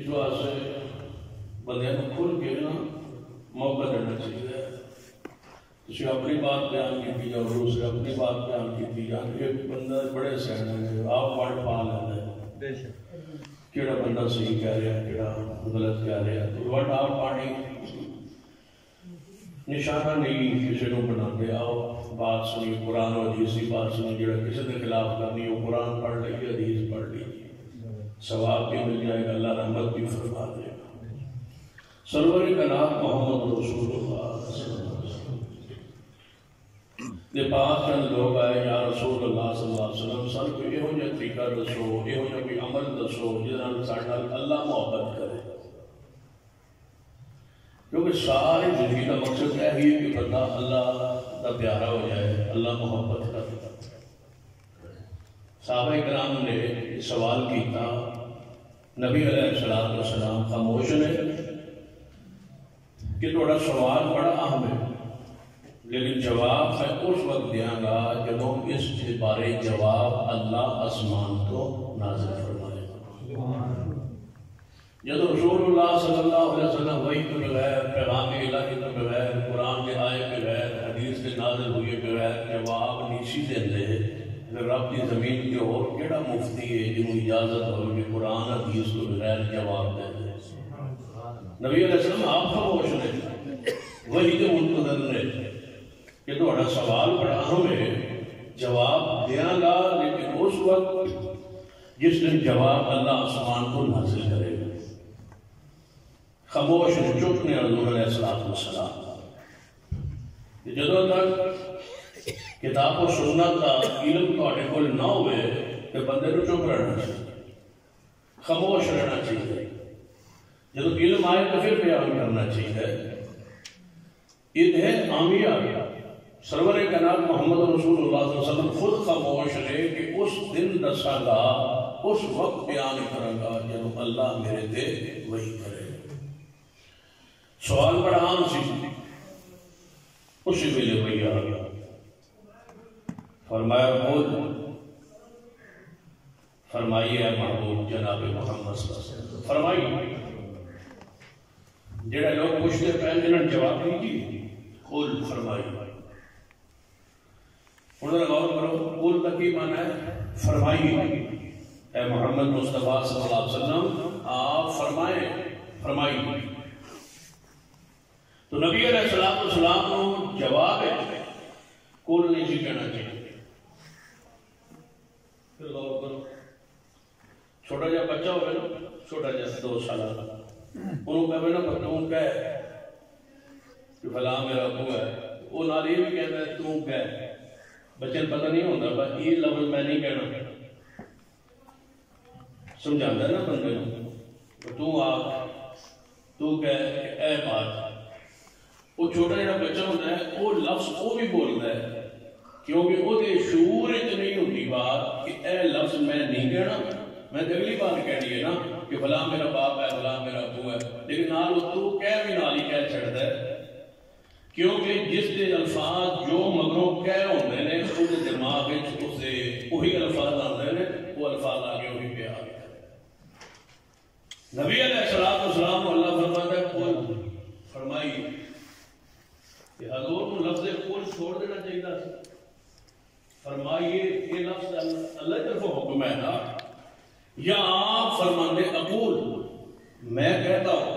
اس واسطے بندے کو کھل کے نا موقع دینا چاہیے. تھی اپنی بات بیان کی جاؤ، دوسرے اپنی بات بیان کی جان. ایک بندہ بڑے سیاح ہے، آپ ورڈ پا لینا کہڑا بندہ صحیح کہہ رہا ہے کہڑا غلط کہہ رہا ہے. تو ورڈ آپ پانی نشانہ نہیں کسی کو بنا دے. آؤ بات سنی، قرآن و حدیث کی بات سنی. جڑا کسی کے خلاف کرنی وہ قرآن پڑھ لیجیے، حدیث پڑھ لیجیے، ثواب بھی مل جائے گا، اللہ رحمت بھی فرما دے گا. سرور کائنات محمد رسول اللہ صلی اللہ علیہ وسلم کے پاس چند لوگ آئے، یا رسول اللہ صلی اللہ علیہ وسلم سن کو یہ ہو جا طریقہ دسو، یہ ہو جا کوئی عمل دسو جنہاں ساڑھا اللہ محبت کرے. کیونکہ ساری زندگی کا مقصد ہے ہی کہ بندہ اللہ کا پیارا ہو جائے، اللہ محبت کرے. صحابہ کرام نے سوال کیتا، نبی علیہ السلام خاموش نے کہ تھوڑا سوال بڑا اہم ہے، لیکن جواب میں اس وقت دیاں گا جب اس کے بارے جواب اللہ آسمان کو نازل فرمائے گا. جب رسول اللہ صلی اللہ علیہ وسلم وحی کے بغیر، پیغام الہی کے بغیر، قرآن کے آئے بغیر، حدیث کے نازل ہوئے بغیر جواب نیچی دیندے پھر رب کی زمین کے اور کیڑا مفتی ہے جنہوں اجازت ہو کہ قرآن حدیث کو بغیر جواب دے دے. نبی علیہ السلام آپ خاموش نے، وحی کے منتظر نے کہ تھوڑا سوال بڑا اہم ہے، جواب دیاں گا لیکن اس وقت جس دن جواب اللہ آسمان کو نازل کرے گا. خاموش نے، چپ نے حضور علیہ السلام. جدوں تک کتاب و سنت کا علم تھوڑے کول نہ ہوئے تو بندے کو چپ رہنا چاہیے، خاموش رہنا چاہیے. جب علم آئے تو پھر بیان کرنا چاہیے. یہ ہے عامیہ. سرور کائنات محمد رسول اللہ صلی اللہ علیہ وسلم خود خاموش رہے کہ اس دن دساں گا، اس وقت بیان کروں گا جب اللہ میرے دے وہی کرے. سوال بڑا عام سی، اسی ویلے وہی آ گیا. فرمایا خود فرمائیے محبوب جناب محمد صلی اللہ علیہ وسلم فرمائیے. جڑے لوگ پوچھتے پہلے جنہوں نے جواب دیجیے قل فرمائیے. انہوں نے غور کرو، قل کا کی معنی ہے فرمائیے. اے محمد مصطفیٰ صلی اللہ علیہ وسلم آپ فرمائیں، فرمائیے. تو نبی علیہ السلام کو جواب ہے قل نہیں سی کہنا چاہیے. پھر غور کرو، چھوٹا جا بچہ ہوئے نا، چھوٹا جا 2 سالہ، انہوں کہے نا تم کہہ کہ فلاں میرا ابو ہے، وہ نال یہ بھی کہتا ہے تم کہہ. بچے پتہ نہیں ہوتا بس یہ لفظ میں نہیں کہنا، سمجھاتا ہے نا بندے کو تو آپ تو کہہ اے بات. وہ چھوٹا جہاں بچہ ہوتا ہے وہ لفظ وہ بھی بولتا ہے کیونکہ وہ شعور نہیں ہوتی بات کہ اے لفظ میں نہیں کہنا. میں اگلی بات کہنی ہے نا کہ فلاں میرا باپ ہے، فلاں میرا ابو ہے، لیکن نال وہ تو کہہ بھی نال ہی کہہ چھڑتا ہے کیونکہ جس کے الفاظ جو مگروں کہہ ہوتے ہیں اس دماغ اسے وہی الفاظ آتے ہیں، وہ الفاظ آگے وہی پہ آ گیا. نبی علیہ السلام کو اللہ فرماتا ہے قل فرمائیے. کہ حضور کو لفظ قل چھوڑ دینا چاہیے تھا. فرمائیے یہ لفظ اللہ کی طرف حکم ہے نا، یا آپ فرماندے اقول میں کہتا ہوں،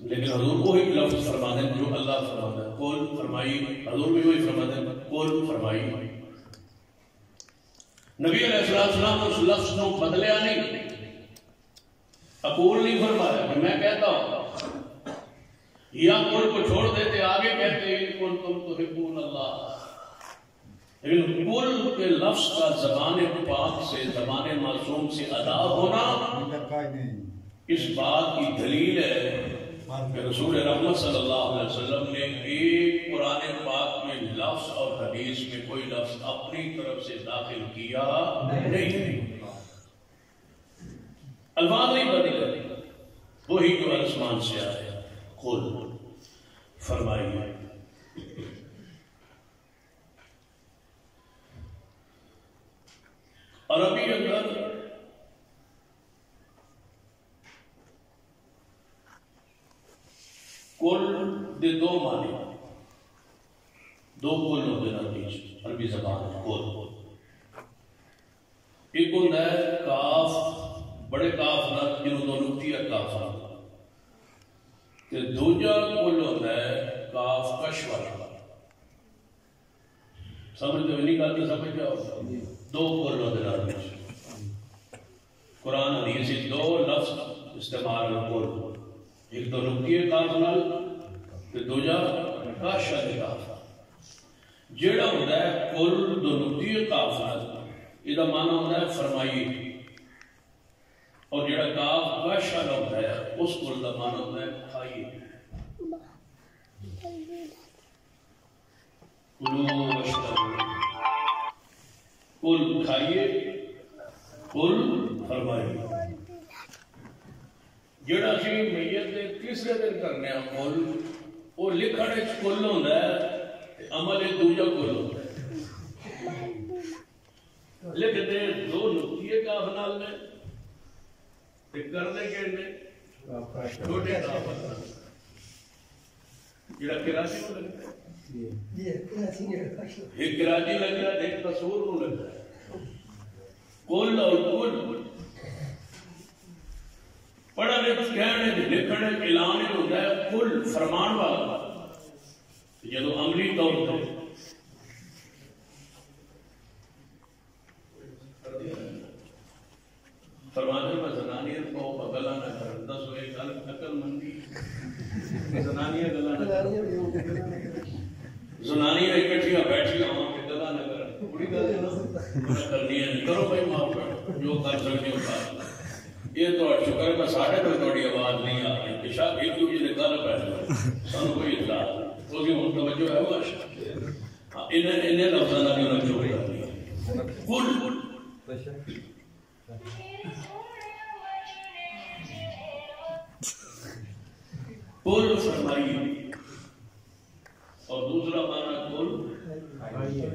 لیکن حضور وہی لفظ فرماتے ہیں جو اللہ فرماتا ہے. قل فرمائی، حضور بھی وہی فرماتے ہیں قل فرمائی. نبی علیہ السلام اس لفظ کو بدلیا نہیں، اقول نہیں فرمایا کہ میں کہتا ہوں، یا قل کو چھوڑ دیتے آگے کہتے ہیں قل تم تحبون اللہ. لیکن قل کے لفظ کا زبان پاک سے، زبان معصوم سے ادا ہونا اس بات کی دلیل ہے کہ رسول رحمت صلی اللہ علیہ وسلم نے ایک قرآن پاک میں لفظ اور حدیث میں کوئی لفظ اپنی طرف سے داخل کیا نہیں. الفاظ نہیں بدلے، وہی جو آسمان سے آئے. قل فرمائیے. عربی اندر کل دے دو معنی، دو کل ہوتے ہیں عربی زبان کل۔ ایک ہوتا ہے کاف، بڑے کاف نہ جنہوں دو نقطی ہے کاف نہ، دوجا کل ہوتا ہے کاف کش والا۔ سمجھ تو نہیں گل تو سمجھ جاؤ، دو کل ہوتے ہیں عربی۔ قرآن حدیث دو لفظ استعمال کل، ایک تو نقطی کاف نال تے دوجا کش والے کاف۔ جیڑا ہوتا ہے کل دو نقطی کاف نال، یہ معنی ہوتا ہے فرمائیے، اور جڑا کاف کش والا ہوتا ہے اس کل کا معنی ہوتا ہے کھائیے۔ کل کھائیے، کل فرمائیے۔ جڑا سی میت کے تیسرے دن کرنے کل، وہ لکھن کل ہوتا ہے، عمل دوجا کل ہوتا ہے۔ لکھتے دو نقطے کاف نال نے، کرنے کے نے چھوٹے کاف نال۔ جڑا کراچی کو لگتا ہے، ایک کراچی لگ رہا ہے، ایک تصور کو لگ رہا ہے۔ کل اور کل پڑھنے کہنے لکھنے اعلان ہوتا ہے کل فرمان والا، جدو عملی طور پر فرماتے میں زنانیت کو گلا نہ کر، دس ہوئے گل عقل مندی زنانیت گلا نہ کر، زنانیاں اکٹھیاں بیٹھیاں ہوں کہ گلا نہ کر، بڑی گل کرنی ہے، کرو بھائی معاف کرو جو کر سکتے ہو کر۔ یہ تو شکر ہے ساڑھے پر تھوڑی آواز نہیں آ رہی، کہ شاید ایک دوسرے نے گل بیٹھ گئے، سانو کوئی اطلاع اس کی ہم توجہ ہے ماشاء انہیں لفظوں کا بھی انہیں چوک کرنی ہے۔ کل کل فرمائیے، اور دوسرا معنی کل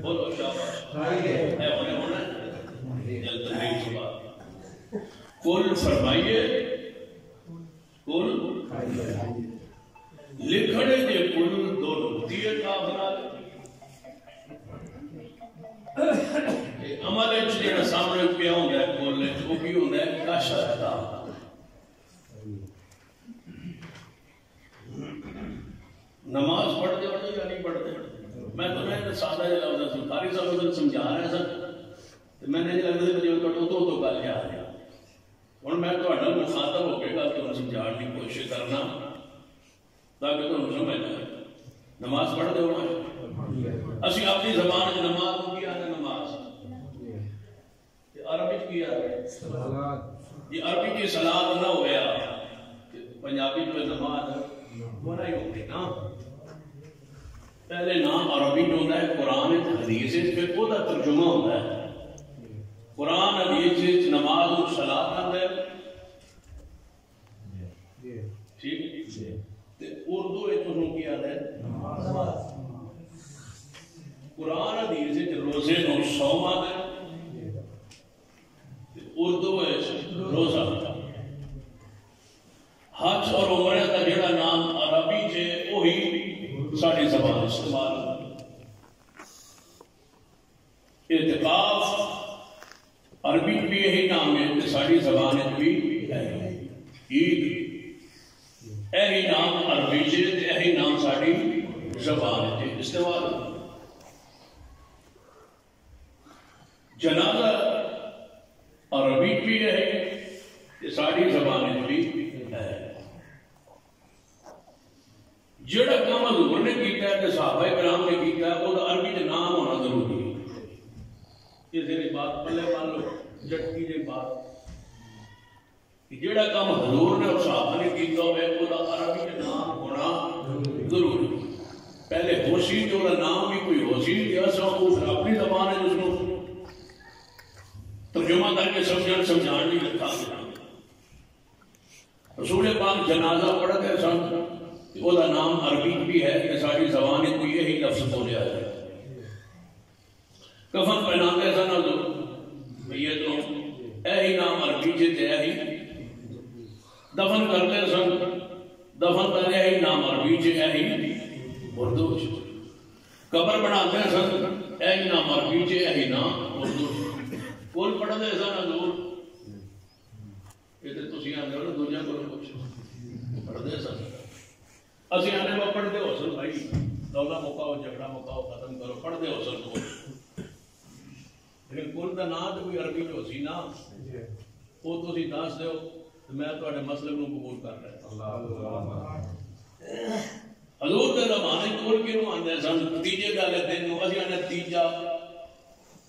بولو شاباش ہے ہونے ہونا تحریر کی بات۔ کل فرمائیے، کل لکھنے کے کل دو نقطے کاف نال، عمل جڑا سامنے پیا ہوندا ہے کل وہ کی ہوندا ہے کش والا۔ نماز پڑھتے ہوتے یا نہیں پڑھتے، میں تو نے سادہ جہاں لفظ قاری صاحب سمجھا رہے سن، میں نے لگتا ہے مجھے تو گل جا رہا ہوں، میں مخاطب ہو کے گل تمہیں سمجھانے کی کوشش کرنا تاکہ تمہیں سمجھ آئے۔ نماز پڑھتے ہونا اسی اپنی زبان نماز کی آنے، نماز عربی کی آنے، یہ عربی کی صلاۃ نہ ہویا پنجابی میں نماز ہونا ہی ہوگی نا۔ پہلے نام عربی جو ہوتا ہے قرآن حدیث، پھر وہ ترجمہ ہوتا ہے۔ قرآن حدیث نماز و صلاۃ آتا ہے، ٹھیک ہے، اردو کی آتا ہے نماز۔ قرآن حدیث روزے نو صوم آتا ہے، اردو روزہ۔ حج اور عمرہ کا جڑا نام عربی ہے وہی ساری زبان استعمال۔ اعتکاف عربی بھی یہی نام ہے، ساری زبان بھی عید یہی نام عربی ہے، یہی نام ساری زبان ہے استعمال۔ جنازہ عربی بھی ہے، ساری زبان بھی ہے۔ جڑا کام حضور نے کیتا ہے، صحابہ کرام نے کیتا ہے، وہ عربی کے نام ہونا ضروری ہے۔ یہ ذرا بات پلے مان لو، جٹکی جی بات، جڑا کام حضور نے اور صحابہ نے کیتا ہے، وہ عربی کے نام ہونا ضروری ہے۔ پہلے ہوشی جو نام بھی کوئی ہوشی نہیں دیا سا، وہ پھر اپنی زبان ہے جس کو ترجمہ کر کے سمجھان نہیں لکھا گیا۔ رسول پاک جنازہ پڑھتے سن، وہ نام عربی بھی ہے کہ ساری زبان کو یہی لفظ بولیا جائے۔ کفن پہناتے سن میت کو، یہی نام عربی سے یہی۔ دفن کرتے سن دفن کرے ہی نام عربی چ ہے ہی اردو چ قبر بناتے سن اے نام عربی چ ہے ہی نام اردو چ کول پڑھتے سن حضور یہ تو تسی آندے ہو نا دنیا کو کچھ پڑھتے سن اسی آنے وہ پڑھتے ہو سن بھائی دولا مکاؤ جھگڑا مکاؤ ختم کرو پڑھتے ہو سن کو لیکن کول دا نام تو کوئی عربی جو سی نا وہ تسی دس دیو میں تواڈے مسلک نو قبول کر رہا ہوں حضور دے زمانے کول کینوں آندے سن تیجے والے دن نو اسی آنے تیجا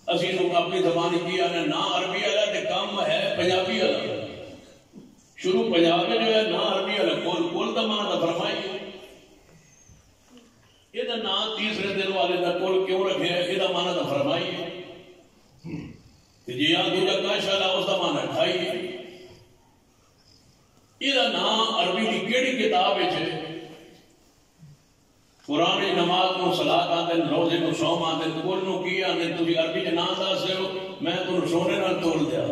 اسی نو اپنی زبان کی آنے نہ عربی والا تے کم ہے پنجابی والا شروع پنجاب میں جو ہے نہ عربی والا کول دا معنی دا فرمائی یہ دا نام تیسرے دن والے دا کول کیوں رکھے ہے یہ دا معنی دا فرمائی کہ جی یہاں دوجا کاش والا اس دا معنی اٹھائی یہ نام عربی کی کیڑی کتاب ہے قرآن نماز کو صلاۃ آتے روزے کو صوم آتے کل نو کی آتے تھی عربی کے نام دس دو میں تمہیں سونے نہ توڑ دیا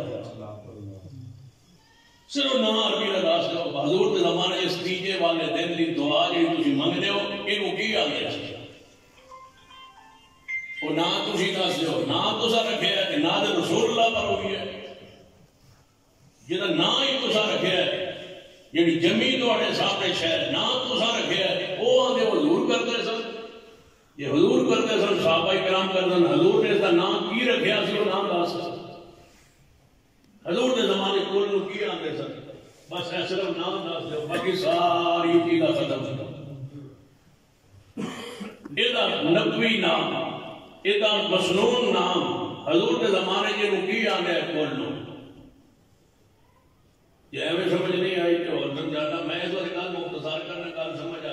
صرف نام عربی کا دس دو حضور کے زمانے اس تیجے والے دن کی دعا جی تھی منگتے ہو یہ کی آتے وہ نام تھی دس دو نام تصا رکھے ہے کہ نام رسول اللہ پر ہوئی ہے جہاں نام ہی تصا رکھے ہے جی جمی تھوڑے سامنے شہر نام تصا رکھے ہے وہ آدھے حضور کرتے سن یہ حضور کرتے سن صحابہ کرام کرتے سن حضور نے اس کا نام کی رکھیا سی وہ نام دس حضور کے زمانے کول نو کی آتے سن بس ہے صرف نام دس دو باقی ساری چیزاں ختم یہ نبوی نام یہ مسنون نام حضور کے زمانے جنوں کی آتے کول نو یہ ہمیں سمجھ نہیں آئی کہ اور سمجھانا میں اس وقت گل مختصر کرنا گل سمجھ آ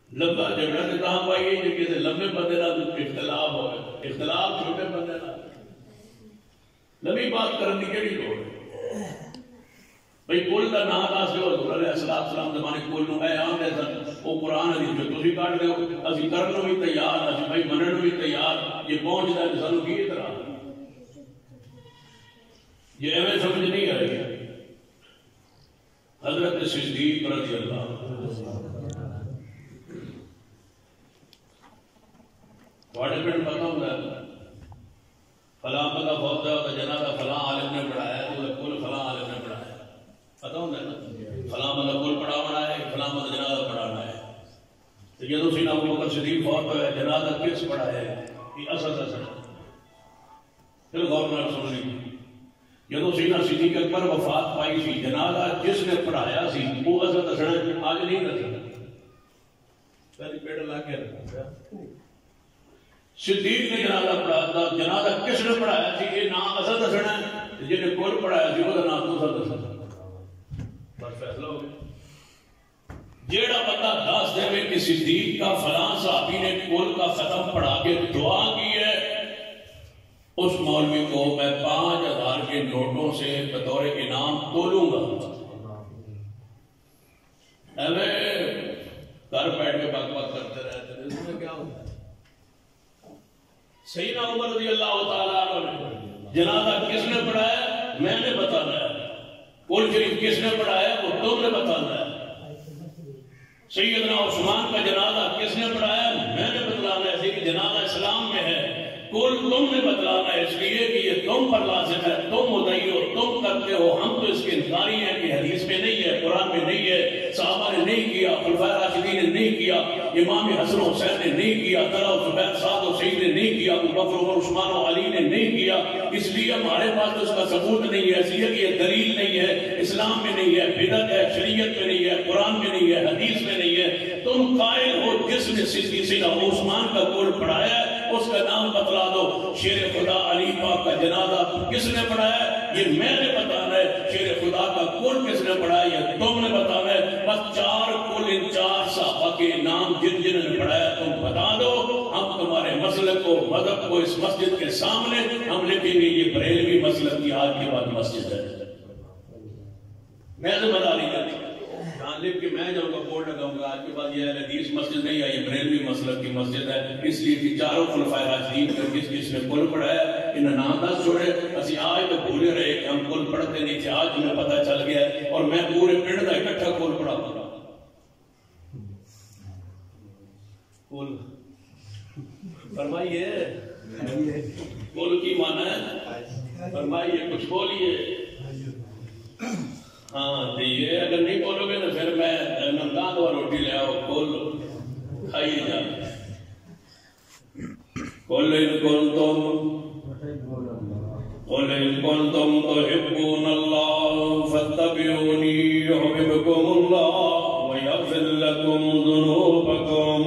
لمبا جھگڑا تو کہاں پائی ہے کہ لمبے بندے کا اختلاف ہو اختلاف چھوٹے بندے کا لمبی بات کرنے کی کہڑی لوڑ ہے بھائی کل کا نام دس دو حضور علیہ السلام زمانے کل نو اے آندے سن وہ قرآن حدیث جو تسی کٹ دیو اسی کرن بھی تیار اسی بھائی منن بھی تیار یہ پہنچدا ہے سانو کی طرح یہ ایویں سمجھ نہیں آئی حضرت صدیق رضی اللہ تھوڑے پنڈ پتہ ہوتا ہے فلاں بندہ فوت ہے جنازہ فلاں عالم نے پڑھایا تو کل فلاں عالم نے پڑھایا پتہ ہوتا ہے نا فلاں بندہ کل پڑھانا ہے فلاں بندہ جنازہ پڑھانا ہے تو جدو سیدنا ابو بکر صدیق فوت ہوا ہے جنازہ کس پڑھایا ہے یہ اسد پھر غور نال سن لی جدو سیدنا صدیق اکبر وفات پائی سی جنازہ جس نے پڑھایا سی وہ اسد حسن آج نہیں رکھا پہلی پیڑ لا کے رکھا صدیق نے جنازہ پڑھایا تھا جنازہ کس نے پڑھایا سی یہ نام اسد حسن ہے جن نے کل پڑھایا سی وہ نام تو اسد حسن بس فیصلہ ہو گیا جیڑا بندہ دس دے کہ صدیق کا فلاں صحابی نے کل کا ختم پڑھا کے دعا کی ہے اس مولوی کو میں 5000 کے نوٹوں سے بطور انعام تولوں گا ایویں گھر بیٹھ کے بک بک کرتے رہتے اس میں کیا ہوتا ہے سیدنا عمر رضی اللہ تعالیٰ عنہ جنازہ کس نے پڑھایا میں نے بتانا ہے قرآن شریف کس نے پڑھایا وہ تم نے بتانا ہے سیدنا عثمان کا جنازہ کس نے پڑھایا میں نے بتلانا ہے کہ جنازہ اسلام میں ہے کل تم نے بتلانا ہے اس لیے کہ یہ تم پر لازم ہے تم مدعی ہو تم کرتے ہو ہم تو اس کے انکاری ہیں کہ حدیث میں نہیں ہے قرآن میں نہیں ہے صحابہ نے نہیں کیا خلفائے راشدین نے نہیں کیا امام حسن و حسین نے نہیں کیا طلحہ و زبیر سعد و سعید نے نہیں کیا ابو بکر عمر عثمان و علی نے نہیں کیا اس لیے ہمارے پاس تو اس کا ثبوت نہیں ہے اس لیے کہ یہ دلیل نہیں ہے اسلام میں نہیں ہے بدعت ہے شریعت میں نہیں ہے قرآن میں نہیں ہے حدیث میں نہیں ہے تم قائل ہو جس نے سیدنا عثمان کا قول پڑھایا ہے اس کا نام بتلا دو شیر خدا علی پاک کا جنازہ کس نے پڑھایا یہ میں نے بتانا ہے شیر خدا کا قول کس نے پڑھایا یہ تم نے بتانا ہے بس 4 قول ان 4 صحابہ کے نام جن نے پڑھایا تم بتا دو ہم تمہارے مسلک کو مذہب کو اس مسجد کے سامنے ہم لکھیں گے یہ بریلوی مسلک کی آج کے بعد مسجد ہے میں ذمہ داری کرتی ہوں جہاں لکھ کے میں جاؤں گا بورڈ لگاؤں گا آج کے بعد یہ حدیث مسجد نہیں ہے یہ بریلوی مسلک کی مسجد ہے اس لیے کہ 4 خلفائے راشدین کا کس نے قول پڑھایا ان نام دس چھوڑے اسی آج تو بھولے رہے کہ ہم کل پڑھتے نہیں تھے، آج ہمیں پتہ چل گیا اور میں پورے پنڈ کا اکٹھا کل پڑھا پڑا کل فرمائیے کل کی معنی ہے فرمائیے کچھ بولیے ہاں یہ اگر نہیں بولو گے تو پھر میں نمدان اور روٹی لے آؤ کل کھائیے جا قل إن كنتم تحبون الله فاتبعوني يحببكم الله ويغفر لكم ذنوبكم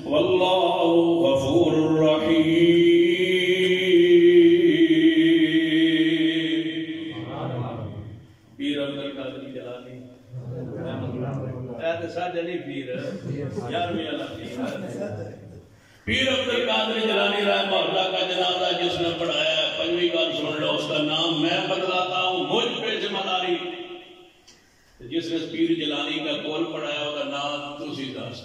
والله غفور رحيم. پیر عبد القادر جیلانی ساڈے نہیں پیر یارویں والا پیر عبد القادر جیلانی رحمہ اللہ کا جنازہ جس نے پڑھایا ہے، پنجویں بار سن لو، اس کا نام میں بدلاتا ہوں، مجھ پہ ذمہ داری. جس نے پیر جیلانی کا قول پڑھایا اس کا نام تسی دس.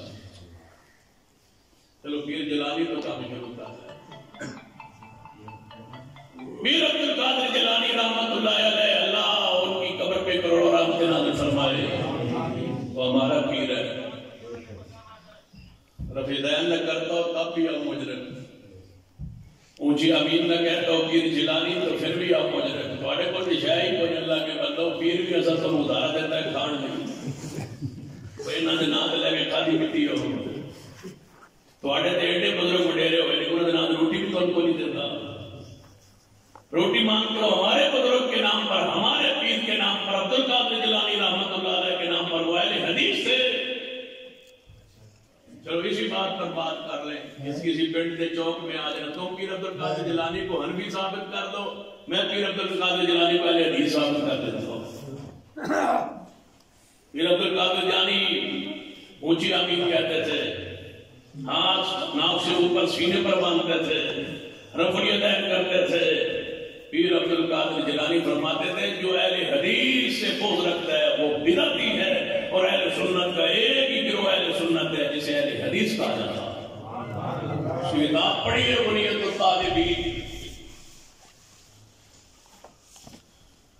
چلو پیر جیلانی تو کام شروع ہوتا ہے. پیر عبد القادر جیلانی رحمۃ اللہ علیہ، اللہ ان کی قبر پہ کروڑوں رحمت نازل فرمائے. وہ ہمارا پیر ہے. رفع دین نہ کرتا ہو تب بھی آپ مجرم، اونچی امین نہ کہتا ہو پیر جیلانی تو پھر بھی آپ مجرم. تھوڑے کو نشائی کو اللہ کے بندو پیر بھی اصل تو ادھارا دیتا ہے کھان نہیں کوئی نہ نام لے کے خالی مٹی ہو. تھوڑے تو ایڈے بزرگ وڈیرے ہوئے لیکن انہوں نے نام روٹی بھی تو ان کو نہیں دیتا. روٹی مانگ کرو ہمارے بزرگ کے نام پر، ہمارے پیر کے نام پر، عبد القادر جیلانی رحمۃ اللہ علیہ کے نام پر، وہ اہل حدیث سے. چلو اسی بات پر بات کر لیں. کسی پنڈ کے چوک میں آ جانا، تم پیر عبد القادر جیلانی کو حنفی ثابت کر دو، میں پیر عبد القادر جیلانی کو اہل حدیث ثابت کر دیتا ہوں. پیر عبد القادر جیلانی اونچی امین کہتے تھے، ہاتھ ناک سے اوپر سینے پر باندھتے تھے، رفع الیدین کرتے تھے. پیر عبد القادر جیلانی فرماتے تھے جو اہل حدیث سے بغض رکھتا ہے وہ بدعتی ہے، اور اہل سنت کا ایک ہی گروہ اہل سنت ہے جسے اہل حدیث کہا جاتا ہے. کتاب پڑھیے بنیت الطالبین.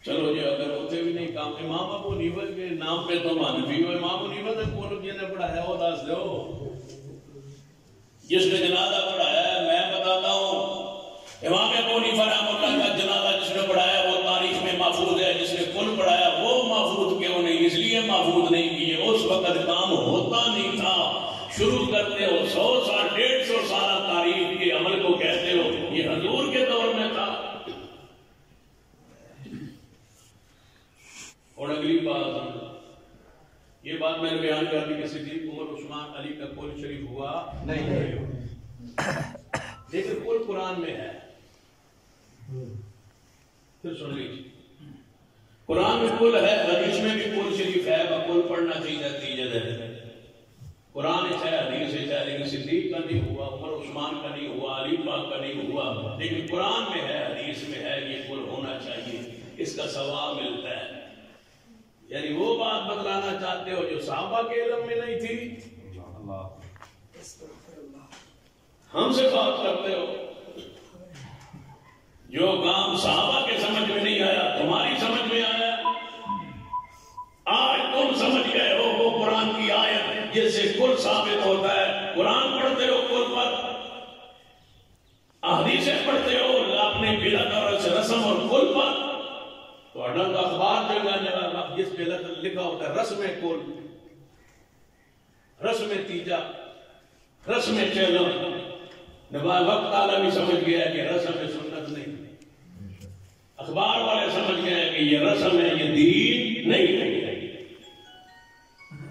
چلو جی اگر ہوتے بھی نہیں کام امام ابو حنیفہ کے نام پہ تو حنفی ہو. امام ابو حنیفہ نے کون جی نے پڑھایا وہ دس دو. جس نے جنازہ پڑھایا ہے میں بتاتا ہوں، امام ابو حنیفہ رحمہ اللہ کا جنازہ جس نے پڑھایا وہ تاریخ میں محفوظ ہے. جس نے کل پڑھایا وہ محفوظ کیوں نہیں؟ اس لیے محفوظ نہیں کیے اس وقت کام ہوتا نہیں تھا. شروع کرتے ہو 100 سال 150 سال تاریخ کے عمل کو کہتے ہو یہ حضور کے دور میں تھا. اور اگلی بات یہ بات میں نے بیان کر دی کہ صدیق عمر عثمان علی کا قول شریف ہوا نہیں، لیکن قول قرآن میں ہے. پھر سن لیجیے، قرآن میں قول ہے، حدیث میں بھی قول شریف ہے، قول پڑھنا چاہیے. تیجے دے قرآن ہے، حدیث ہے، لیکن صدیق کا نہیں ہوا، عمر عثمان کا نہیں ہوا، علی پاک کا نہیں ہوا، لیکن قرآن میں ہے، حدیث میں ہے، یہ قول ہونا چاہیے، اس کا ثواب ملتا ہے. یعنی وہ بات بتلانا چاہتے ہو جو صحابہ کے علم میں نہیں تھی، ہم سے بات کرتے ہو. جو کام صحابہ کے سمجھ میں نہیں آیا تمہاری سمجھ میں آیا. آج تم سمجھ گئے ہو وہ قرآن کی آیت جس سے کل ثابت ہوتا ہے. قرآن پڑھتے ہو کل پر، احادیثیں پڑھتے ہو اپنے بدعت اور رسم اور کل پر. تو اخبار جگہ جس پہ لکھا ہوتا ہے رسم کل، رسم تیجا، رسم چلو. وقت تعالیٰ بھی سمجھ گیا ہے کہ رسم سنت نہیں. اخبار والے سمجھ گئے ہیں کہ یہ رسم ہے، یہ دین نہیں ہے.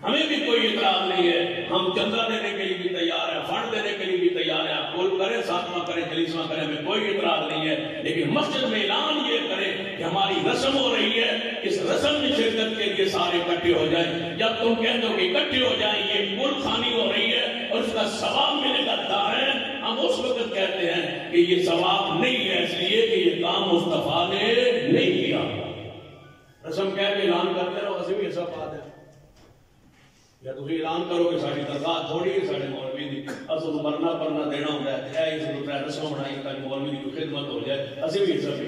ہمیں بھی کوئی اعتراض نہیں ہے، ہم چندہ دینے کے لیے بھی تیار ہیں، فنڈ دینے کے لیے بھی تیار ہیں. آپ کول کریں، ساتواں کریں، چالیسواں کریں، ہمیں کوئی اعتراض نہیں ہے. لیکن مسجد میں اعلان یہ کریں کہ ہماری رسم ہو رہی ہے، اس رسم میں شرکت کے لیے سارے اکٹھے ہو جائیں. جب تم کہتے ہو کہ اکٹھے ہو جائیں یہ کل خانی ہو رہی ہے اور اس کا ثواب ملے گا دائیں، ہم اس وقت کہتے ہیں کہ یہ ثواب نہیں ہے، اس لیے کہ یہ کام مصطفیٰ نے نہیں کیا. رسم کہہ کے اعلان کرتے رہو، ایسے بھی ایسا بات ہے. یا تم اعلان کرو کہ ساری تنخواہ تھوڑی ہے سارے مولوی کی اصل مرنا پرنا دینا ہوتا ہے اس رسم بنائی تاکہ مولوی کی خدمت ہو جائے اسی بھی حصہ بھی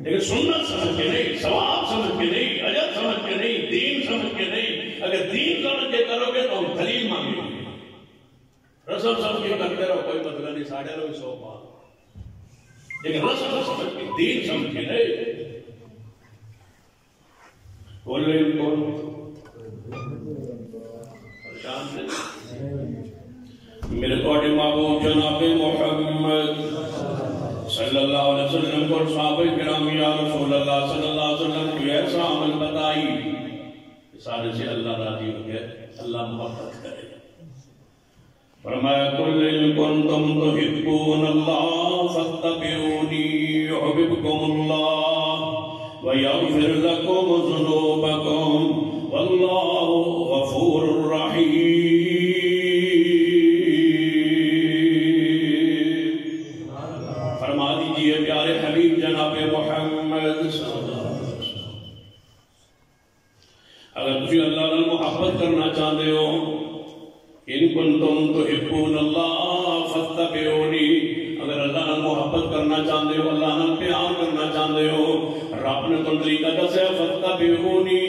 لیکن سنت سمجھ کے نہیں ثواب سمجھ کے نہیں اجر سمجھ کے نہیں دین سمجھ کے نہیں اگر دین سمجھ کے کرو گے تو ہم دلیل مانگیں گے رسم سمجھ کے کرتے رہو کوئی مطلب نہیں ساڑھے لوگ 100 پاس لیکن رسم سمجھ کے دین سمجھ کے نہیں بولے کون میرے توڑے محبوب جناب محمد صلی اللہ علیہ وسلم کو صحابہ کرام یا رسول اللہ صلی اللہ علیہ وسلم کو ایسا عمل بتائی سارے سے اللہ راضی ہو گئے اللہ محبت کرے فرمایا قل ان کنتم تحبون اللہ فاتبعونی یحببکم اللہ ویغفر لکم ذنوبکم واللہ غفور رحیم فرما دیجئے پیارے حبیب جناب محمد اگر تجھے اللہ نے محبت کرنا چاہتے ہو ان کنتم تحبون اللہ فاتبعونی اگر اللہ نے محبت کرنا چاہتے ہو اللہ نے پیار کرنا چاہتے ہو رب نے تو طریقہ دسیا فاتبعونی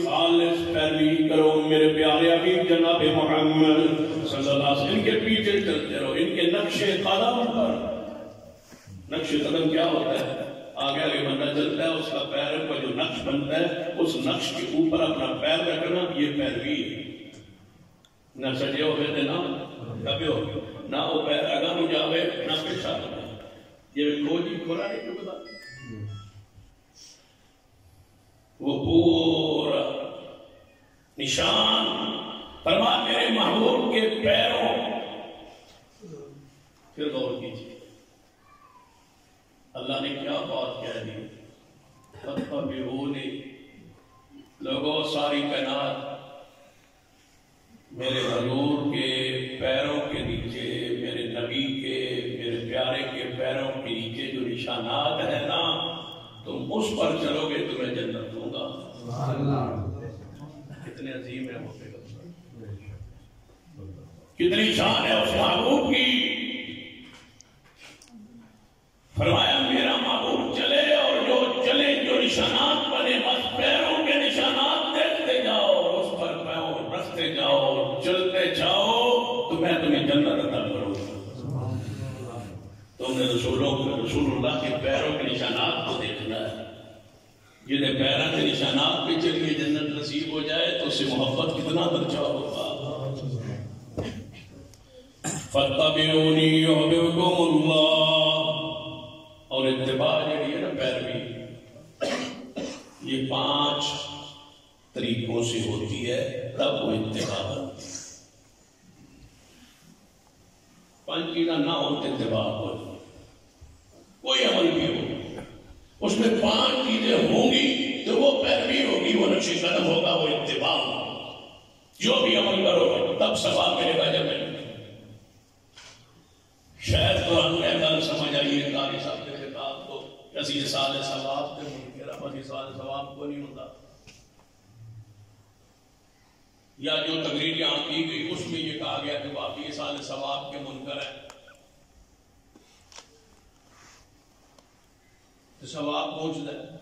خالص پیروی کرو میرے پیارے حبیب جناب محمد صلی اللہ علیہ وسلم ان کے پیچھے چلتے رہو ان کے نقش قدم پر نقش قدم کیا ہوتا ہے آگے آگے بندہ چلتا ہے اس کا پیر پر جو نقش بنتا ہے اس نقش کے اوپر اپنا پیر رکھنا یہ پیروی ہے نہ سجے ہوئے تھے نہ کبھی ہو نہ وہ پیر اگا نو جاوے نہ پیچھا ہوتا یہ کھوجی کھولا نہیں تو بتا وہ پورا نشان فرما میرے محبوب کے پیروں پھر غور کیجیے اللہ نے کیا بات کہہ دی فاتبعونی لوگوں ساری کائنات میرے حضور کے پیروں کے نیچے میرے نبی کے میرے پیارے کے پیروں کے نیچے جو نشانات ہیں نا تم اس پر چلو گے تمہیں جنت دوں گا کتنے عظیم ہے وہ پیغمبر کتنی شان ہے اس محبوب کی فرمایا میرا محبوب چلے اور جو چلے جو نشانات بنے بس پیروں کے نشانات دیکھتے جاؤ اس پر پیروں رکھتے جاؤ چلتے جاؤ تو میں تمہیں جنت عطا کروں گا تم نے رسول اللہ کے پیروں کے نشانات کو دیکھنا ہے جنہیں پیروں کے نشانات پہ چلیے جنت نصیب ہو جائے تو اس سے محبت کتنا درجہ ہوگا فاتبعونی یحببکم اللہ اور اتباع جڑی ہے نا پیروی یہ 5 طریقوں سے ہوتی ہے تب وہ اتباع بنتی 5 چیزیں نہ ہو اتباع ہو کوئی عمل بھی ہو اس میں 5 چیزیں ہوں گی تو وہ پیروی ہوگی وہ نقش قدم ہوگا وہ اتباع جو بھی عمل کرو تب ثواب ملے گا جب شاید قرآن میں گل سمجھ آئیے قاری صاحب کے خطاب کو کسی سال ثواب کے منکر کسی سال ثواب کو نہیں ہوتا یا جو تقریر یہاں کی گئی اس میں یہ کہا گیا کہ واقعی سال ثواب کے منکر ہے ثواب پہنچتا ہے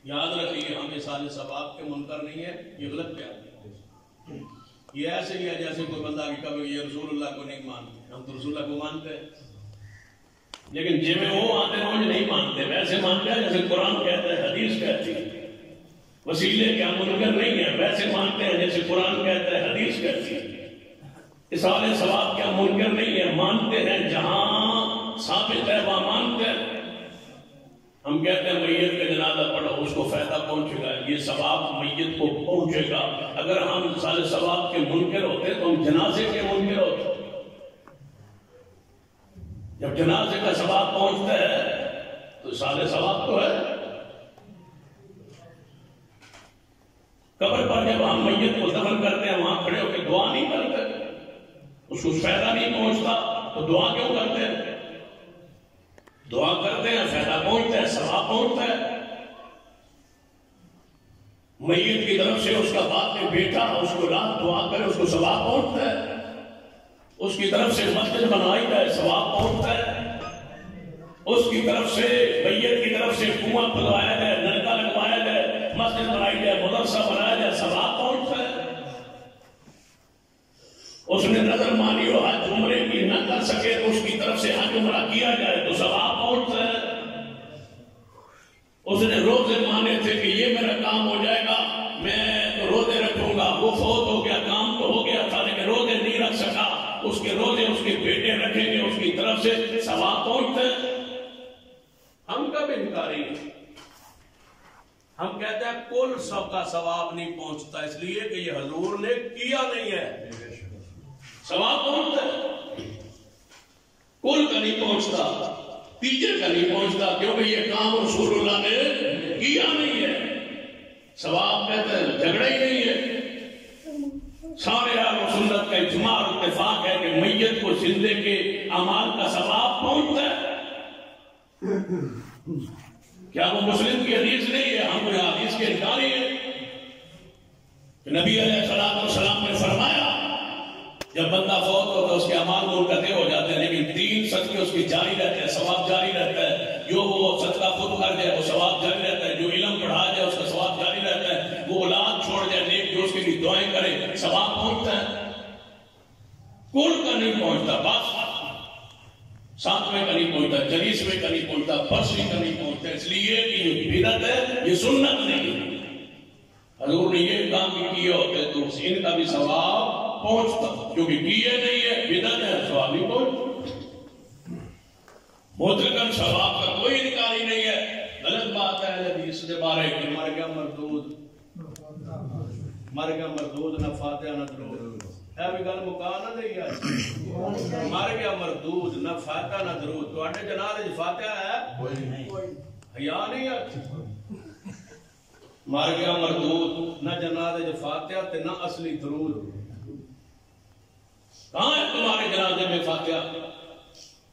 یاد رکھیے ہمیں سال ثواب کے منکر نہیں ہے یہ غلط کیا یہ ایسے ہی ہے جیسے کوئی بندہ کہ کبھی یہ رسول اللہ کو نہیں مانتے ہم تو رسول اللہ کو مانتے ہیں لیکن جی میں وہ آتے ہیں مجھے نہیں مانتے ویسے مانتے ہیں جیسے قرآن کہتا ہے حدیث کہتی ہے وسیلے کیا منکر نہیں ہے ویسے مانتے ہیں جیسے قرآن کہتا ہے حدیث کہتی ہے اصال ثواب کیا منکر نہیں ہے مانتے ہیں جہاں ثابت ہے وہاں مانتے ہیں ہم کہتے ہیں میت کا جنازہ پڑھو اس کو فائدہ پہنچے گا یہ ثواب میت کو پہنچے گا اگر ہم سال ثواب کے منکر ہوتے تو ہم جنازے کے منکر ہوتے جب جنازے کا ثواب پہنچتا ہے تو سال ثواب تو ہے قبر پر جب ہم میت کو دفن کرتے ہیں وہاں کھڑے ہو کے دعا نہیں کرتے اس کو فائدہ نہیں پہنچتا تو دعا کیوں کرتے ہیں دعا کرتے ہیں فائدہ پہنچتا ہے ثواب پہنچتا ہے میت کی طرف سے اس کا باپ نے بیٹا اس کو رات دعا کرے اس کو ثواب پہنچتا ہے، اس کی طرف سے مسجد بنائی جائے ثواب پہنچتا ہے، اس کی طرف سے میت کی طرف سے کنواں کھدوایا جائے، نلکا لگوایا جائے، مسجد بنائی جائے، مدرسہ بنایا جائے، ثواب پہنچتا ہے۔ اس نے نظر مانی ہو حج عمرے کی نہ کر سکے تو اس کی طرف سے حج عمرہ کیا جائے تو ثواب پہنچتا ہے۔ اس نے روزے مانے تھے کہ یہ میرا کام ہو جائے گا، میں تو روزے رکھوں گا، وہ فوت ہو گیا، کام تو ہو گیا تھا لیکن روزے نہیں رکھ سکا، اس کے روزے اس کے بیٹے رکھیں گے، اس کی طرف سے ثواب پہنچتا ہے۔ ہم کب انکاری ہیں؟ ہم کہتے ہیں کل سب کا ثواب نہیں پہنچتا اس لیے کہ یہ حضور نے کیا نہیں ہے، ثواب پہنچتا ہے، کل کا نہیں پہنچتا، تیجے کا نہیں پہنچتا، کیونکہ یہ کام رسول اللہ نے کیا نہیں ہے۔ ثواب کہتے ہیں جھگڑا ہی نہیں ہے، سارے اہل سنت کا اجماع اتفاق ہے کہ میت کو زندے کے اعمال کا ثواب پہنچتا ہے۔ کیا وہ مسلم کی حدیث نہیں ہے؟ ہم کو حدیث کے انکاری ہے کہ نبی علیہ السلام نے فرمایا جب بندہ فوت ہو تو اس کے اعمال منقطع ہو جاتے ہیں لیکن 3 صدقے اس کی جاری رہتے ہیں، ثواب جاری رہتا ہے۔ جو وہ صدقہ خود کر جائے وہ ثواب جاری رہتا ہے، جو علم پڑھا جائے اس کا ثواب جاری رہتا ہے، وہ اولاد چھوڑ جائے نیک جو اس کے لیے دعائیں کرے ثواب پہنچتا ہے۔ کل کا نہیں پہنچتا، بس 7ویں کا نہیں پہنچتا، 40ویں کا نہیں پہنچتا، 5ویں کا نہیں پہنچتا، اس لیے کہ یہ بدعت ہے، یہ سنت نہیں۔ حضور نے یہ کام بھی کیا ہوتے تو ان کا بھی ثواب پہنچتا، جو کہ کیے نہیں ہے بدعت ہے، ثواب نہیں پہنچتا۔ مطلقاً ثواب کا کوئی انکار ہی نہیں ہے۔ غلط بات ہے حدیث کے بارے کہ مر گیا مردود، مر گیا مردود، نہ فاتحہ نہ درود، ہے بھی گل مکا نہ دئی ہے، مر گیا مردود نہ فاتحہ نہ درود۔ تو اٹھے جنازے فاتحہ ہے حیا نہیں ہے، مر گیا مردود نہ جنازے فاتحہ تے نہ اصلی درود۔ کہاں ہے تمہارے جنازے میں فاتحہ؟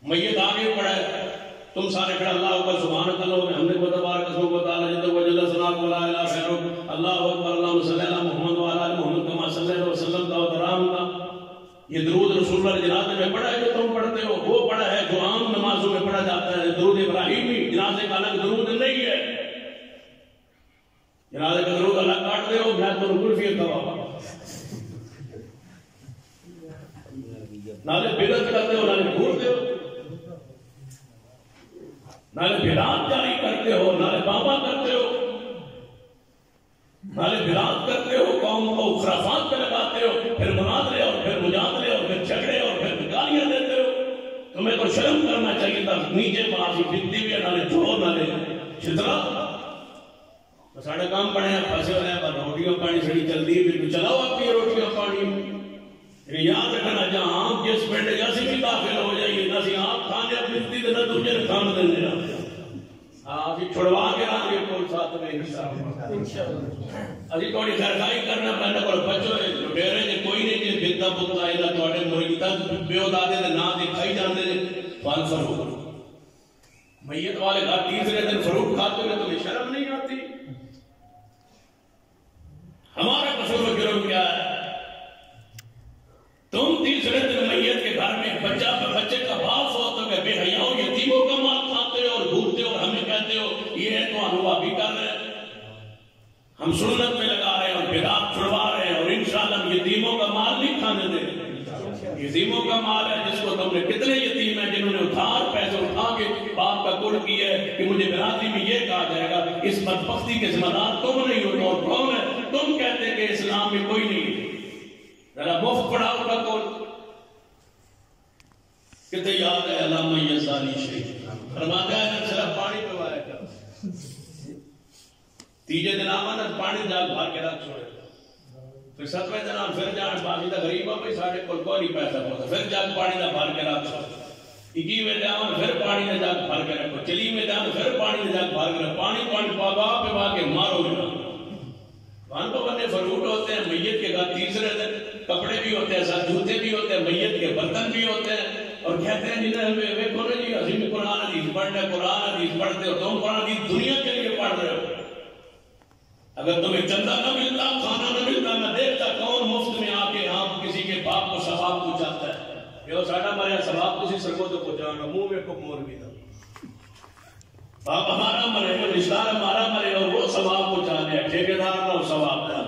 میت آگے پڑا ہے، تم سارے کھڑے اللہ اکبر سبحان اللہ ہم نے کو تبارک اسمہ و تعالی جل و جل ثناء و لا الہ غیرہ اللہ اکبر اللهم صل علی محمد و علی آل محمد کما صلیت وسلم و برحمت۔ یہ درود رسول اللہ جنازے میں پڑھا ہے جو تم پڑھتے ہو، وہ پڑھا ہے جو عام نمازوں میں پڑھا جاتا ہے، درود ابراہیمی۔ جنازے کا الگ درود نہیں ہے، جنازے کا درود الگ کاٹتے ہو، میں تو کلفی کہا نالے بدعت کرتے ہو، نالے بھولتے ہو، نالے بدعت جاری کرتے ہو، نالے بابا کرتے ہو، نالے بدعت کرتے ہو، قوم کو خرافات پہ لگاتے ہو، پھر مناظرے اور پھر مجادلے اور پھر جھگڑے اور پھر گالیاں دیتے ہو۔ تمہیں تو شرم کرنا چاہیے تھا، نیچے معافی بنتی ہوئی نالے چھوڑو نالے چھترا ساڑھے کام پڑے ہیں پھنسے ہوئے ہیں، روٹیوں پانی سڑی چلتی ہے، پھر چلاؤ اپنی روٹیوں پانی۔ یاد رکھنا جہاں آپ جس پنڈ جیسی بھی داخل ہو جائیے نہ سی آپ کھانے اپنی نہ دوسرے نے کھانا دینے آپ چھڑوا کے آگے کوئی ساتھ میں انشاءاللہ ابھی تھوڑی خیرخائی کرنا پہنا پر بچو ڈیرے جے کوئی نہیں جے بھیتا پتا ہے نہ تھوڑے مریدہ بیو دادے دے نا دکھائی جاندے دے فان فروٹ میت والے گھر تیسرے دن فروٹ کھاتے ہوئے تمہیں شرم نہیں آتی؟ ہمارا قصور و جرم کیا ہے؟ تم تیسرے دن میت کے گھر میں بچے کا باپ ہوتا ہے بے حیاؤ یتیموں کا مال کھاتے ہو اور گھومتے ہو اور ہمیں کہتے ہو یہ ہے تو انوبا بھی کر رہے ہیں، ہم سنت میں لگا رہے ہیں اور بدعت چھڑوا رہے ہیں اور انشاءاللہ ہم یتیموں کا مال نہیں کھانے دیں۔ یتیموں کا مال ہے جس کو تم نے کتنے یتیم ہیں جنہوں نے ادھار پیسے اٹھا کے باپ کا کل کیا ہے کہ مجھے برادری میں یہ کہا جائے گا اس بدبختی کے ذمہ دار تم نہیں ہو اور کون ہے؟ تم کہتے ہیں کہ اسلام میں کوئی نہیں ہے، ذرا مفت پڑھاؤ کا کول کتے یاد ہے علامہ یزدانی شیخ فرماتا ہے صرف پانی پوایا کر تیجے دن آمن پانی جاگ بھار کے رکھ چھوڑے پھر 7ویں دن پھر جان باقی دا غریبہ پہ ساڑھے کوئی پیسہ پہتا پھر جاگ پانی دا بھار کے رکھ چھوڑے 21ویں دن پھر پانی دا جاگ بھار کے رکھو 40ویں دن پھر پانی دا جاگ بھار کے رکھو پانی پاگا پہ با کے مارو گنا وہاں تو بنے فروٹ ہوتے ہیں میت کے گھر تیسرے دن کپڑے بھی ہوتے ہیں ساتھ جوتے بھی ہوتے ہیں میت کے برتن بھی ہوتے ہیں اور کہتے ہیں جنہیں وہ کہو جی عظیم قرآن حدیث پڑھتے قرآن حدیث پڑھتے ہو تم قرآن حدیث دنیا کے لیے پڑھ رہے ہو اگر تمہیں چندہ نہ ملتا، کھانا نہ ملتا، میں دیکھتا کون مفت میں آ کے ہم کسی کے باپ کو ثواب پہنچاتا ہے۔ یہ ساڈا مریا ثواب کسی سرکو تو پہنچانا، منہ میں کو مور بھی تھا، باپ ہمارا مرے، رشتہ دار ہمارا مرے اور وہ ثواب پہنچا دیا، ٹھیکیدار نہ ثواب ہے،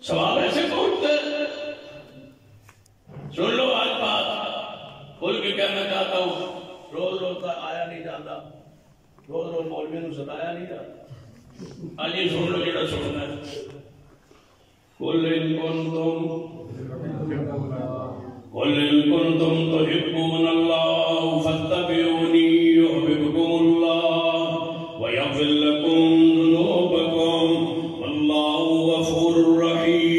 ثواب ایسے پہنچتے۔ سن لو آج بات کھول کے کہنا چاہتا ہوں، روز روز کا آیا نہیں جاتا، روز روز مولوی نے ستایا نہیں جاتا۔ آج یہ سن لو جڑا سننا ہے، قُلْ إِن كُنتُمْ تُحِبُّونَ اللَّهَ فَاتَّبِعُونِي يُحْبِبْكُمُ اللَّهُ وَيَغْفِرْ لَكُمْ ذُنُوبَكُمْ وَاللَّهُ غَفُورٌ رَحِيمٌ۔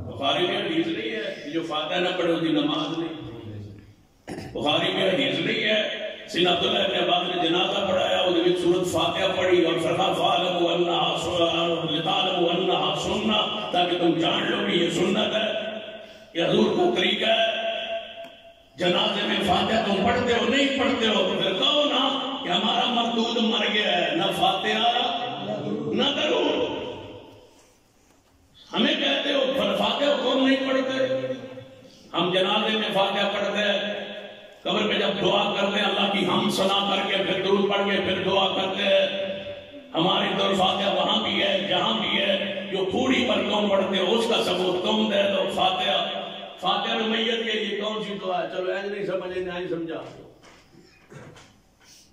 بخاری میں حدیث نہیں ہے جو فاتحہ نہ پڑھے اس کی نماز نہیں، بخاری میں حدیث نہیں ہے سیدنا عبداللہ ابن عباس نے جنازہ پڑھایا، اس میں سورۃ فاتحہ پڑھی اور فرمایا فَاعْلَمُوا أَنَّهَا لِتَعْلَمُوا سُنَّةٌ، تاکہ تم جان لو کہ یہ سنت ہے، یہ حضور کا طریقہ ہے۔ جنازے میں فاتحہ تم پڑھتے ہو نہیں پڑھتے ہو تو پھر کہو نا کہ ہمارا مقصود مر گیا ہے، نہ فاتحہ نہ درود۔ ہمیں کہتے ہو فاتحہ کون نہیں پڑھتے؟ ہم جنازے میں فاتحہ پڑھتے ہیں، قبر پہ جب دعا کرتے ہیں اللہ کی حمد ثنا کر کے پھر درود پڑھ کے پھر دعا کرتے ہیں۔ ہماری طور فاتحہ وہاں بھی ہے جہاں بھی ہے، جو پھوڑی پر کون پڑھتے ہو اس کا ثبوت تم دے دو۔ فاتحہ میں میت کے لیے کون سی دعا ہے؟ چلو ایسے نہیں سمجھے نہیں سمجھا۔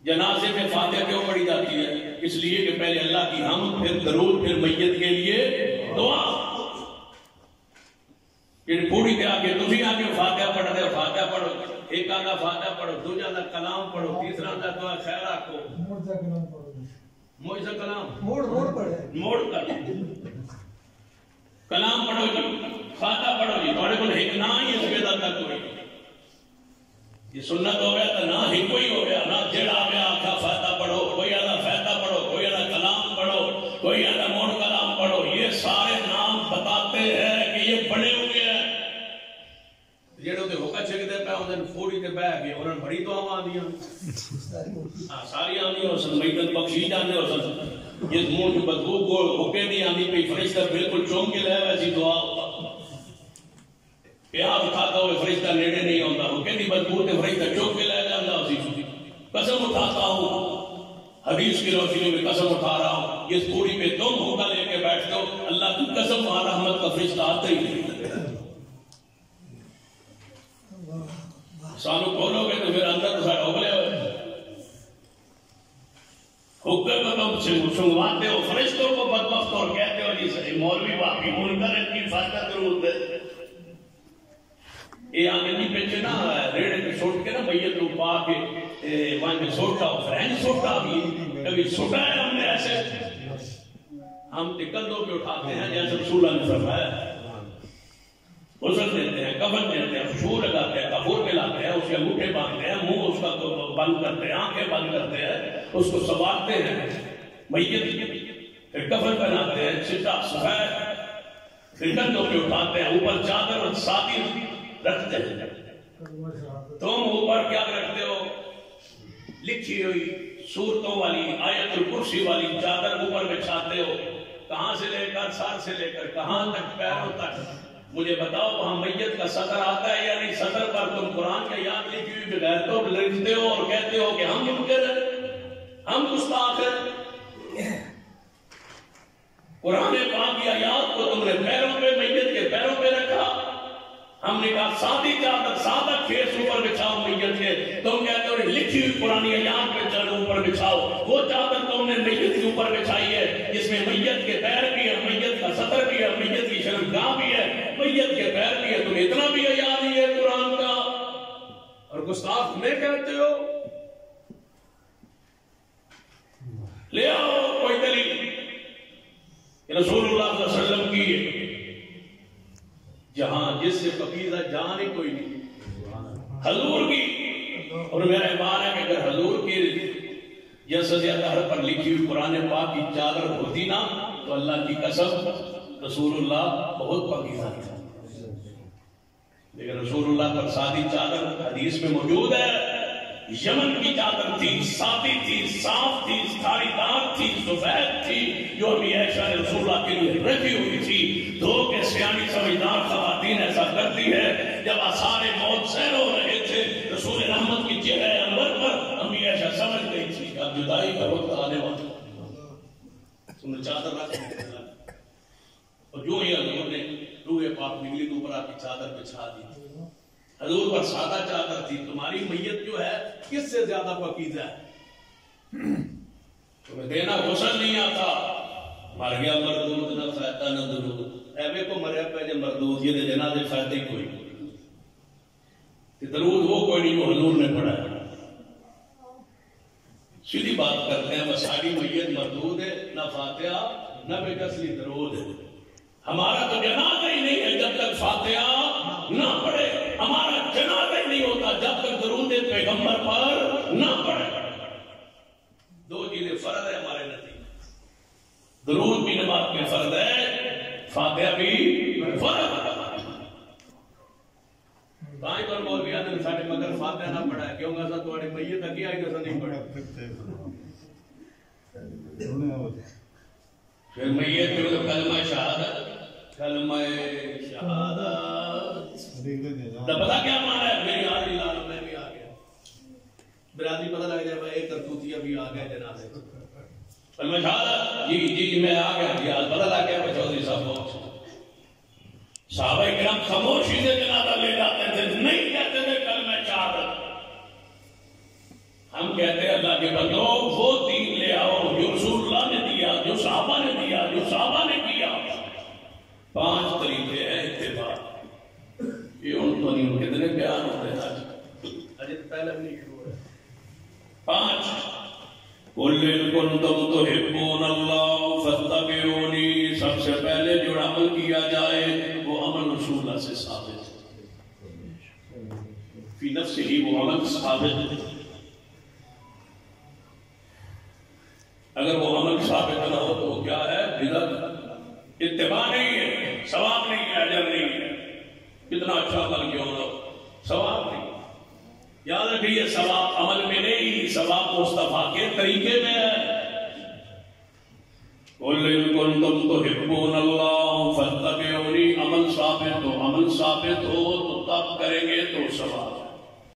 جنازے میں فاتحہ کیوں پڑھی جاتی ہے؟ اس لیے کہ پہلے اللہ کی حمد، پھر درود، پھر میت کے لیے دعا۔ پھر پوری دے آگے تھی آگے فاتحہ پڑھتے ہو، فاتحہ پڑھو، ایک آدھا فاتحہ پڑھو، دوجا دا کلام پڑھو، تیسرا دا دعا خیر آکھو، موجزہ کلام موڑ کر کلام پڑھو جی، فاتحہ پڑھو جی، تھوڑے کو ایک نہ ہی اس کے داتا کوئی یہ سنت ہو گیا تو نہ ہی کوئی ہو گیا، نہ جڑ آ گیا آکھا فاتحہ پڑھو، کوئی آدھا فاتحہ پڑھو، کوئی آدھا کلام پڑھو، کوئی آدھا موڑ کلام پڑھو۔ یہ سارے نام بتاتے ہیں کہ یہ بڑے ہوئے ہیں، جڑوں دے ہوکا چھکتے پہ انہیں فوڑی تے بہ گئے، انہیں بڑی دعا آدیاں ساری آدیاں حسن میتن بخشی جانے حسن یہ منہ کی بدبو کو ہوکے نہیں آدی پہ فرشتہ بالکل چوم کے لے ویسی دعا ہوتا، پیاز کھاتا ہوئے فرشتہ نیڑے نہیں ہوتا، ہوکے نہیں بدبو تے فرشتہ چوم کے لے جاندہ اسی قسم اٹھاتا ہوں، حدیث کی روشنی میں قسم اٹھا رہا ہوں، یہ پوری پہ تم ہوکا لے کے بیٹھ دو، اللہ کی قسم وہاں رحمت کا فرشتہ آتا ہی نہیں۔ سانو کھولو گے تو پھر اندر تو سارے اگلے ہوئے حکر کو تم سنگواتے ہو فرشتوں کو بدبخت اور کہتے ہو جی صحیح مولوی واقعی منکر ان کی فاتحہ درود دے۔ یہ آگے نہیں پیچھے نا ریڑے پہ سوٹ کے نا میت لوگ پا کے وہاں پہ سوٹا ہو فرینچ سوٹا بھی کبھی سوٹا ہے ہم نے ایسے ہم کندھوں پہ اٹھاتے ہیں جیسے رسول اللہ نے فرمایا، غسل دیتے ہیں، کفن دیتے ہیں، خوشبو لگاتے ہیں، کپور پہ لاتے ہیں، اس کے انگوٹھے باندھتے ہیں، منہ اس کا بند کرتے ہیں، آنکھیں بند کرتے ہیں، اس کو سنوارتے ہیں، میت پھر کفن پہناتے ہیں چٹا سفید، پھر کندھوں پہ اٹھاتے ہیں، اوپر چادر اور ساتھی رکھتے ہیں۔ تم اوپر کیا رکھتے ہو؟ لکھی ہوئی سورتوں والی آیت الکرسی والی چادر اوپر بچھاتے ہو، کہاں سے لے کر سر سے لے کر کہاں تک پیروں تک۔ مجھے بتاؤ وہاں میت کا سطر آتا ہے یا نہیں؟ سطر پر تم قرآن کی آیات لکھی ہوئی بغیر تو لکھتے ہو اور کہتے ہو کہ ہم منکر ہیں، ہم گستاخ ہیں۔ قرآن پاک کی آیات کو تم نے پیروں پہ میت کے پیروں پہ رکھا، ہم نے کہا سادی چادر سادہ کھیس اوپر بچھاؤ میت کے، تم کہتے ہو لکھی ہوئی قرآن آیات پہ چلو اوپر بچھاؤ۔ وہ چادر تم نے میت کے اوپر بچھائی ہے جس میں میت کے پیر بھی ہے، میت کا سطر بھی ہے، میت کی شرمگاہ بھی ہے، میت کے پیر بھی ہے، تمہیں اتنا بھی یاد نہیں ہے قرآن کا اور گستاخ میں کہتے ہو؟ لے آؤ کوئی دلیل رسول اللہ صلی اللہ علیہ وسلم کی جہاں جس سے پکیزہ جان ہی کوئی نہیں، حضور کی۔ اور میرا ایمان ہے کہ اگر حضور کی جسد اطہر پر لکھی ہوئی قرآن پاک کی چادر ہوتی نا تو اللہ کی قسم رسول اللہ بہت پکیزہ تھا، لیکن رسول اللہ پر سادی چادر حدیث میں موجود ہے یمن کی چادر تھی، سادی تھی، صاف تھی، دھاری دار تھی، سفید تھی، جو ابھی عائشہ نے رسول اللہ کے لیے رکھی ہوئی تھی۔ دھو کے سیانی سمجھدار خواتین ایسا کرتی ہے، جب آثار موت سیر ہو رہے تھے رسول رحمت کی چہرہ انور پر، امی عائشہ سمجھ گئی تھی کہ اب جدائی کا وقت آنے والا، تم نے چادر رکھ اور جو ہی حضور نے روح پاک نکلی تو اوپر آپ کی چادر بچھا دی۔ حضور پر سادہ چادر تھی، تمہاری میت جو ہے کس سے زیادہ پاکیزہ ہے؟ تمہیں دینا غسل نہیں آتا، مر گیا مردود نہ فائدہ نہ درود، ایوے کو مریا پہ جو مردود یہ جنازے فائدہ ہی کوئی کہ درود وہ کوئی نہیں جو حضور نے پڑھا ہے۔ سیدھی بات کرتے ہیں، بس ساری میت مردود ہے، نہ فاتحہ نہ بے کسلی درود ہے۔ ہمارا تو جنازہ ہی نہیں ہے جب تک فاتحہ نہ پڑھے، ہمارا جنازہ ہی نہیں ہوتا جب تک درود پیغمبر پر نہ پڑھے۔ دو چیزیں فرض ہے ہمارے نزدیک، درود بھی نماز میں فرض ہے، فاتحہ بھی فرض ہے۔ تائیں پر مولوی آدم ساڑھے مگر فاتحہ نہ پڑھا ہے، کیوں گا سا تمہاری میت تک ہی آئی تو نہیں پڑھا، پھر میت کے تو کلمہ شہادت، کلمہ شہادت تو پتا کیا مانا ہے؟ میری آج اللہ میں بھی آ گیا، برادری پتہ لگ جائے ایک کرتوتی ابھی آ گیا جنازے، کلمہ شہادت جی میں آ گیا جی، آج پتہ لگ گیا کہ چودھری صاحب پہنچ۔ صحابہ کرام خاموشی سے جنازہ لے جاتے تھے، نہیں کہتے تھے کلمہ شہادت۔ ہم کہتے ہیں اللہ کے بندو وہ دین لے آؤ جو رسول اللہ نے دیا، جو صحابہ نے دیا، جو صحابہ نے کیا۔ 5 طریقے ہیں اتباع، یہ ان تو نہیں، کتنے بیان ہوتے ہیں آج پہلے بھی نہیں شروع ہے۔ 5 قُلْ إِن كُنتُمْ تُحِبُّونَ اللَّهَ فَاتَّبِعُونِي، سب سے پہلے جو عمل کیا جائے وہ عمل رسول اللہ سے ثابت ہے، فی نفس ہی وہ عمل ثابت ہے۔ اگر وہ عمل ثابت نہ ہو تو وہ کیا ہے؟ بدعت، اتباع نہیں ہے، ثواب نہیں ہے، اجر نہیں ہے، کتنا اچھا عمل کیوں نہ ہو، ثواب نہیں۔ یاد رکھیے ثواب عمل میں نہیں، ثواب مصطفیٰ کے طریقے میں ہے۔ قُلْ إِن كُنتُمْ تُحِبُّونَ اللَّهَ فَاتَّبِعُونِي، عمل ثابت ہو، عمل ثابت ہو تو تب کریں گے تو ثواب۔